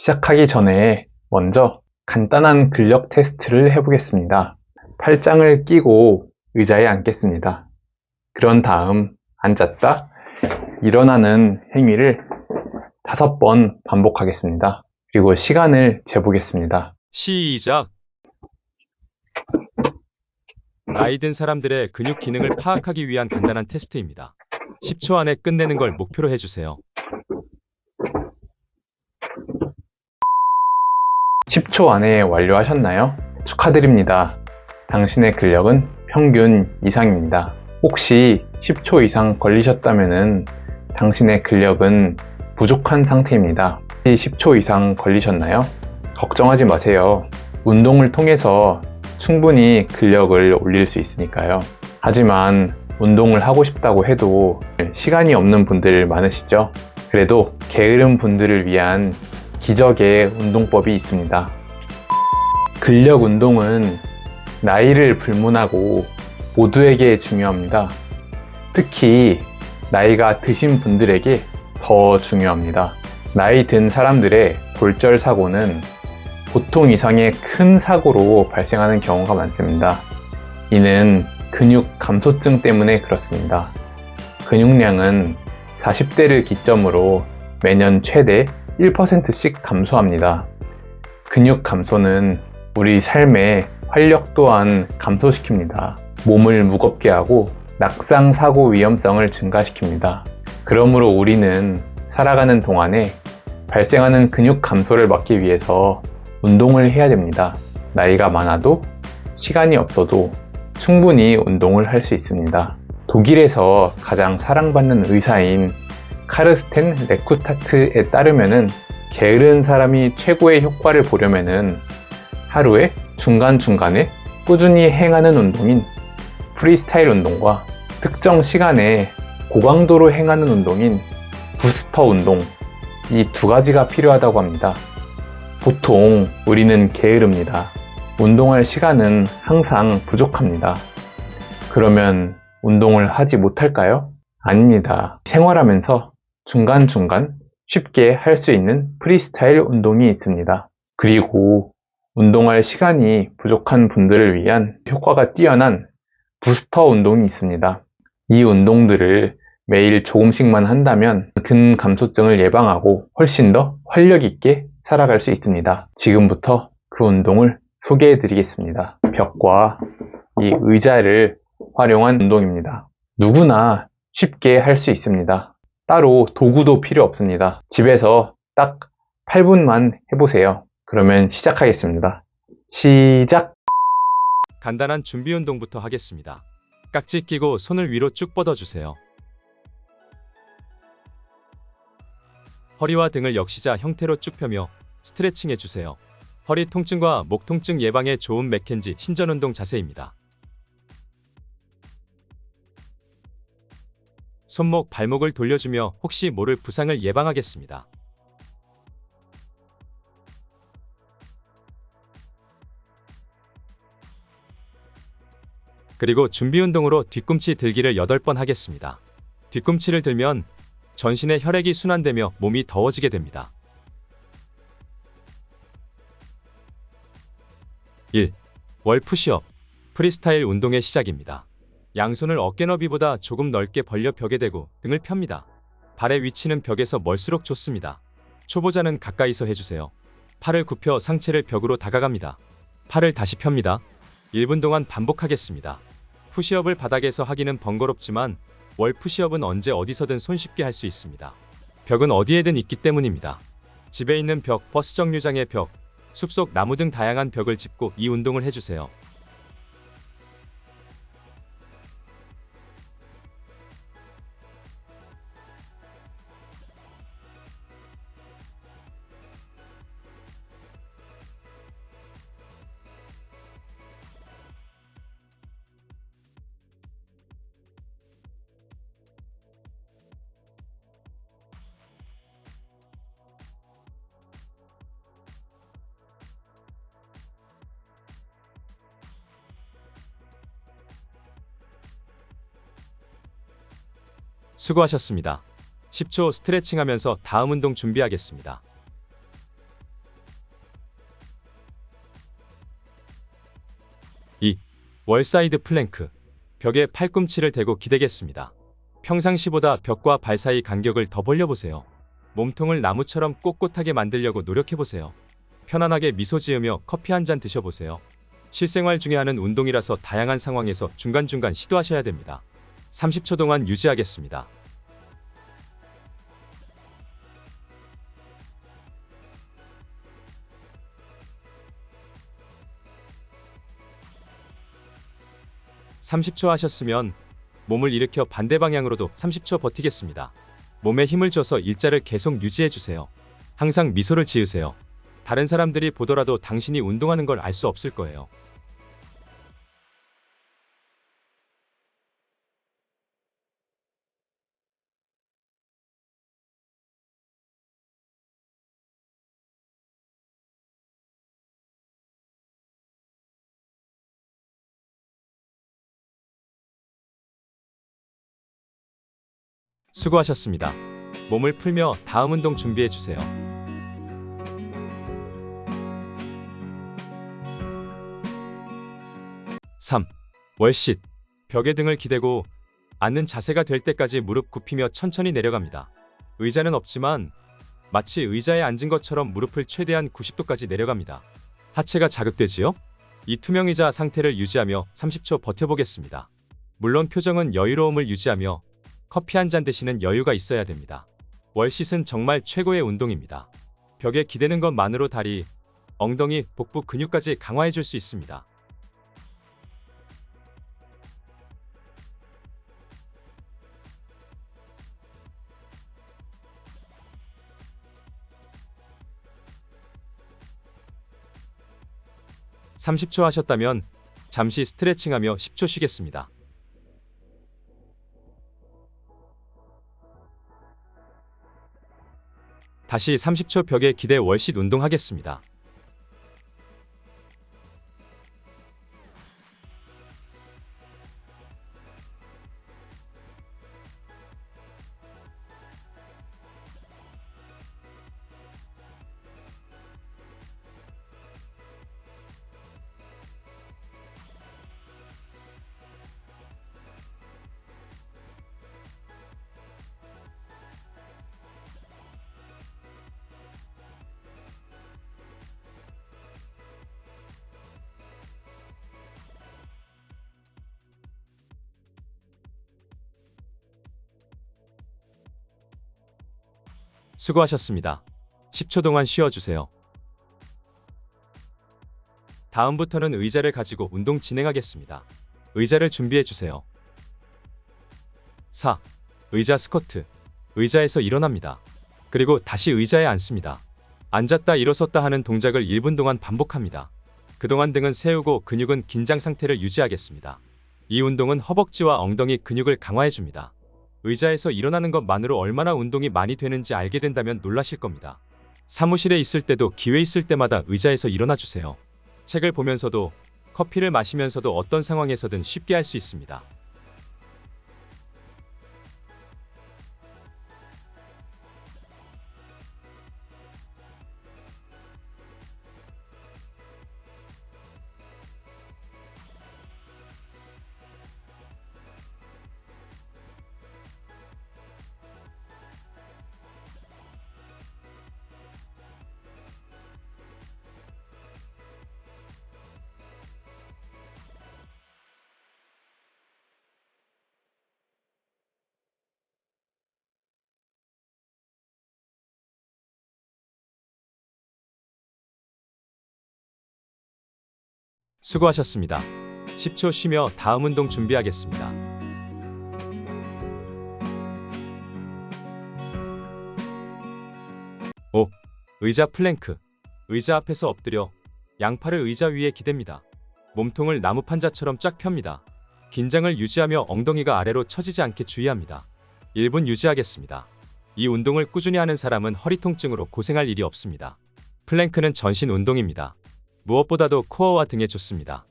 시작하기 전에 먼저 간단한 근력 테스트를 해보겠습니다. 팔짱을 끼고 의자에 앉겠습니다. 그런 다음 앉았다 일어나는 행위를 5번 반복하겠습니다. 그리고 시간을 재보겠습니다. 시작! 나이 든 사람들의 근육 기능을 파악하기 위한 간단한 테스트입니다. 10초 안에 끝내는 걸 목표로 해주세요. 10초 안에 완료하셨나요? 축하드립니다. 당신의 근력은 평균 이상입니다. 혹시 10초 이상 걸리셨다면 당신의 근력은 부족한 상태입니다. 10초 이상 걸리셨나요? 걱정하지 마세요. 운동을 통해서 충분히 근력을 올릴 수 있으니까요. 하지만 운동을 하고 싶다고 해도 시간이 없는 분들 많으시죠? 그래도 게으른 분들을 위한 기적의 운동법이 있습니다. 근력 운동은 나이를 불문하고 모두에게 중요합니다. 특히 나이가 드신 분들에게 더 중요합니다. 나이 든 사람들의 골절 사고는 보통 이상의 큰 사고로 발생하는 경우가 많습니다. 이는 근육 감소증 때문에 그렇습니다. 근육량은 40대를 기점으로 매년 최대 1%씩 감소합니다. 근육 감소는 우리 삶의 활력 또한 감소시킵니다. 몸을 무겁게 하고 낙상 사고 위험성을 증가시킵니다. 그러므로 우리는 살아가는 동안에 발생하는 근육 감소를 막기 위해서 운동을 해야 됩니다. 나이가 많아도 시간이 없어도 충분히 운동을 할 수 있습니다. 독일에서 가장 사랑받는 의사인 카르스텐 레쿠타트에 따르면은 게으른 사람이 최고의 효과를 보려면은 하루에 중간중간에 꾸준히 행하는 운동인 프리스타일 운동과 특정 시간에 고강도로 행하는 운동인 부스터 운동, 이 2가지가 필요하다고 합니다. 보통 우리는 게으릅니다. 운동할 시간은 항상 부족합니다. 그러면 운동을 하지 못할까요? 아닙니다. 생활하면서 중간중간 쉽게 할 수 있는 프리스타일 운동이 있습니다. 그리고 운동할 시간이 부족한 분들을 위한 효과가 뛰어난 부스터 운동이 있습니다. 이 운동들을 매일 조금씩만 한다면 근 감소증을 예방하고 훨씬 더 활력 있게 살아갈 수 있습니다. 지금부터 그 운동을 소개해 드리겠습니다. 벽과 이 의자를 활용한 운동입니다. 누구나 쉽게 할 수 있습니다. 따로 도구도 필요 없습니다. 집에서 딱 8분만 해보세요. 그러면 시작하겠습니다. 시작! 간단한 준비 운동부터 하겠습니다. 깍지 끼고 손을 위로 쭉 뻗어주세요. 허리와 등을 역시자 형태로 쭉 펴며 스트레칭 해주세요. 허리 통증과 목 통증 예방에 좋은 맥켄지 신전 운동 자세입니다. 손목, 발목을 돌려주며 혹시 모를 부상을 예방하겠습니다. 그리고 준비 운동으로 뒤꿈치 들기를 8번 하겠습니다. 뒤꿈치를 들면 전신의 혈액이 순환되며 몸이 더워지게 됩니다. 1. 월 푸시업. 프리스타일 운동의 시작입니다. 양손을 어깨 너비보다 조금 넓게 벌려 벽에 대고 등을 펴니다. 발의 위치는 벽에서 멀수록 좋습니다. 초보자는 가까이서 해주세요. 팔을 굽혀 상체를 벽으로 다가갑니다. 팔을 다시 펴니다. 1분 동안 반복하겠습니다. 푸시업을 바닥에서 하기는 번거롭지만 월 푸시업은 언제 어디서든 손쉽게 할 수 있습니다. 벽은 어디에든 있기 때문입니다. 집에 있는 벽, 버스 정류장의 벽, 숲속 나무 등 다양한 벽을 짚고 이 운동을 해주세요. 수고하셨습니다. 10초 스트레칭하면서 다음 운동 준비하겠습니다. 월사이드 플랭크. 벽에 팔꿈치를 대고 기대겠습니다. 평상시보다 벽과 발 사이 간격을 더 벌려보세요. 몸통을 나무처럼 꼿꼿하게 만들려고 노력해보세요. 편안하게 미소 지으며 커피 한 잔 드셔보세요. 실생활 중에 하는 운동이라서 다양한 상황에서 중간중간 시도하셔야 됩니다. 30초 동안 유지하겠습니다. (30초) 하셨으면 몸을 일으켜 반대 방향으로도 30초 버티겠습니다. 몸에 힘을 줘서 일자를 계속 유지해주세요. 항상 미소를 지으세요. 다른 사람들이 보더라도 당신이 운동하는 걸 알 수 없을 거예요. 수고하셨습니다. 몸을 풀며 다음 운동 준비해주세요. 3. 월싯. 벽에 등을 기대고 앉는 자세가 될 때까지 무릎 굽히며 천천히 내려갑니다. 의자는 없지만 마치 의자에 앉은 것처럼 무릎을 최대한 90도까지 내려갑니다. 하체가 자극되지요? 이 투명 의자 상태를 유지하며 30초 버텨보겠습니다. 물론 표정은 여유로움을 유지하며 커피 한 잔 드시는 여유가 있어야 됩니다. 월싯은 정말 최고의 운동입니다. 벽에 기대는 것만으로 다리, 엉덩이, 복부 근육까지 강화해 줄 수 있습니다. (30초) 하셨다면 잠시 스트레칭하며 10초 쉬겠습니다. 다시 30초 벽에 기대 월싯 운동하겠습니다. 수고하셨습니다. 10초 동안 쉬어주세요. 다음부터는 의자를 가지고 운동 진행하겠습니다. 의자를 준비해주세요. 4. 의자 스쿼트. 의자에서 일어납니다. 그리고 다시 의자에 앉습니다. 앉았다 일어섰다 하는 동작을 1분 동안 반복합니다. 그동안 등은 세우고 근육은 긴장 상태를 유지하겠습니다. 이 운동은 허벅지와 엉덩이 근육을 강화해줍니다. 의자에서 일어나는 것만으로 얼마나 운동이 많이 되는지 알게 된다면 놀라실 겁니다. 사무실에 있을 때도 기회 있을 때마다 의자에서 일어나 주세요. 책을 보면서도 커피를 마시면서도 어떤 상황에서든 쉽게 할 수 있습니다. 수고하셨습니다. 10초 쉬며 다음 운동 준비하겠습니다. 5. 의자 플랭크. 의자 앞에서 엎드려 양팔을 의자 위에 기댑니다. 몸통을 나무 판자처럼 쫙 펴니다. 긴장을 유지하며 엉덩이가 아래로 처지지 않게 주의합니다. 1분 유지하겠습니다. 이 운동을 꾸준히 하는 사람은 허리 통증으로 고생할 일이 없습니다. 플랭크는 전신 운동입니다. 무엇보다도 코어와 등에 좋습니다.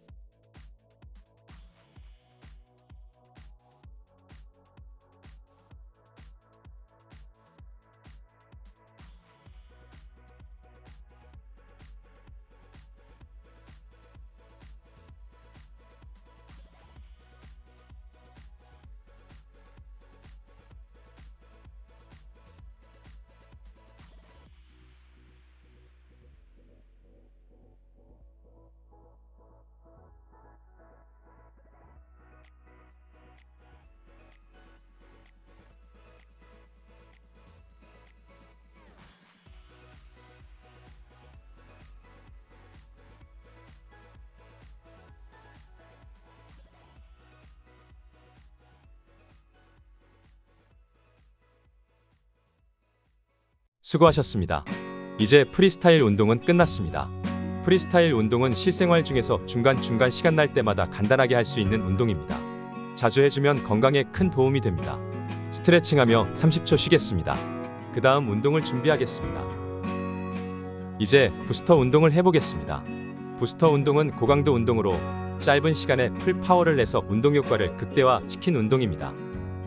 수고하셨습니다. 이제 프리스타일 운동은 끝났습니다. 프리스타일 운동은 실생활 중에서 중간중간 시간 날 때마다 간단하게 할 수 있는 운동입니다. 자주 해주면 건강에 큰 도움이 됩니다. 스트레칭하며 30초 쉬겠습니다. 그 다음 운동을 준비하겠습니다. 이제 부스터 운동을 해보겠습니다. 부스터 운동은 고강도 운동으로 짧은 시간에 풀 파워를 내서 운동 효과를 극대화시킨 운동입니다.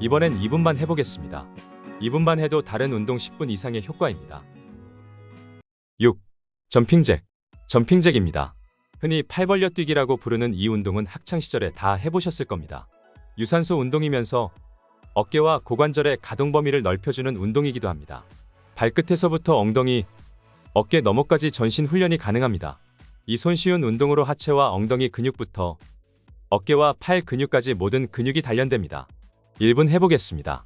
이번엔 2분만 해보겠습니다. 2분만 해도 다른 운동 10분 이상의 효과입니다. 6. 점핑잭. 점핑잭입니다. 흔히 팔 벌려 뛰기라고 부르는 이 운동은 학창시절에 다 해보셨을 겁니다. 유산소 운동이면서 어깨와 고관절의 가동 범위를 넓혀주는 운동이기도 합니다. 발끝에서부터 엉덩이, 어깨 너머까지 전신 훈련이 가능합니다. 이 손쉬운 운동으로 하체와 엉덩이 근육부터 어깨와 팔 근육까지 모든 근육이 단련됩니다. 1분 해보겠습니다.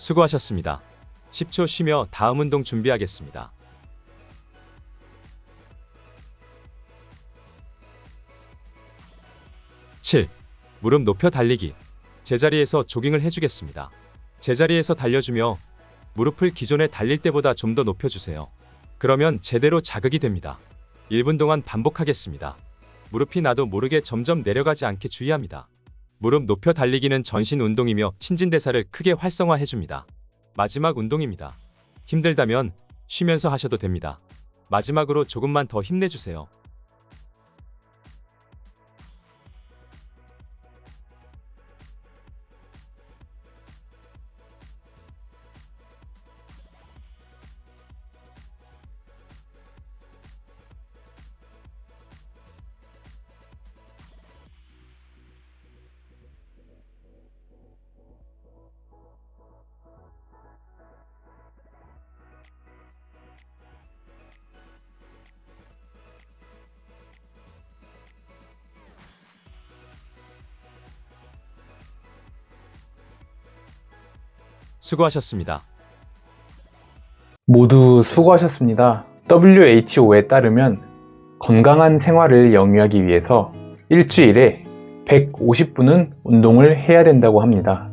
수고하셨습니다. 10초 쉬며 다음 운동 준비하겠습니다. 7. 무릎 높여 달리기. 제자리에서 조깅을 해주겠습니다. 제자리에서 달려주며 무릎을 기존에 달릴 때보다 좀 더 높여주세요. 그러면 제대로 자극이 됩니다. 1분 동안 반복하겠습니다. 무릎이 나도 모르게 점점 내려가지 않게 주의합니다. 무릎 높여 달리기는 전신 운동이며 신진대사를 크게 활성화해줍니다. 마지막 운동입니다. 힘들다면 쉬면서 하셔도 됩니다. 마지막으로 조금만 더 힘내주세요. 수고하셨습니다. 모두 수고하셨습니다. WHO에 따르면 건강한 생활을 영위하기 위해서 일주일에 150분은 운동을 해야 된다고 합니다.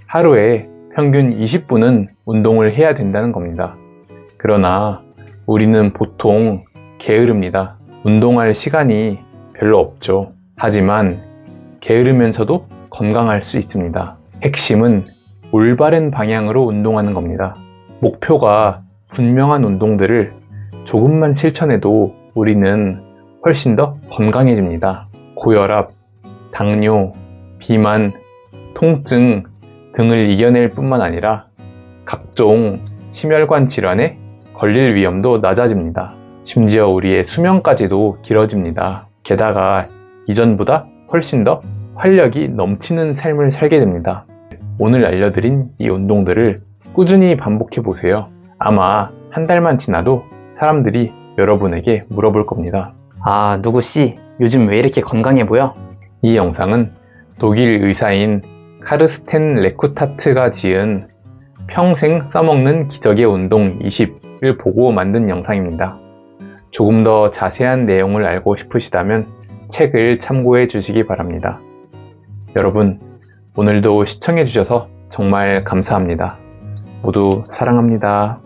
하루에 평균 20분은 운동을 해야 된다는 겁니다. 그러나 우리는 보통 게으릅니다. 운동할 시간이 별로 없죠. 하지만 게으르면서도 건강할 수 있습니다. 핵심은 올바른 방향으로 운동하는 겁니다. 목표가 분명한 운동들을 조금만 실천해도 우리는 훨씬 더 건강해집니다. 고혈압, 당뇨, 비만, 통증 등을 이겨낼 뿐만 아니라 각종 심혈관 질환에 걸릴 위험도 낮아집니다. 심지어 우리의 수명까지도 길어집니다. 게다가 이전보다 훨씬 더 활력이 넘치는 삶을 살게 됩니다. 오늘 알려드린 이 운동들을 꾸준히 반복해 보세요. 아마 한 달만 지나도 사람들이 여러분에게 물어볼 겁니다. 아, 누구씨? 요즘 왜 이렇게 건강해 보여? 이 영상은 독일 의사인 카르스텐 레쿠타트가 지은 평생 써먹는 기적의 운동 20을 보고 만든 영상입니다. 조금 더 자세한 내용을 알고 싶으시다면 책을 참고해 주시기 바랍니다. 여러분, 오늘도 시청해 주셔서 정말 감사합니다. 모두 사랑합니다.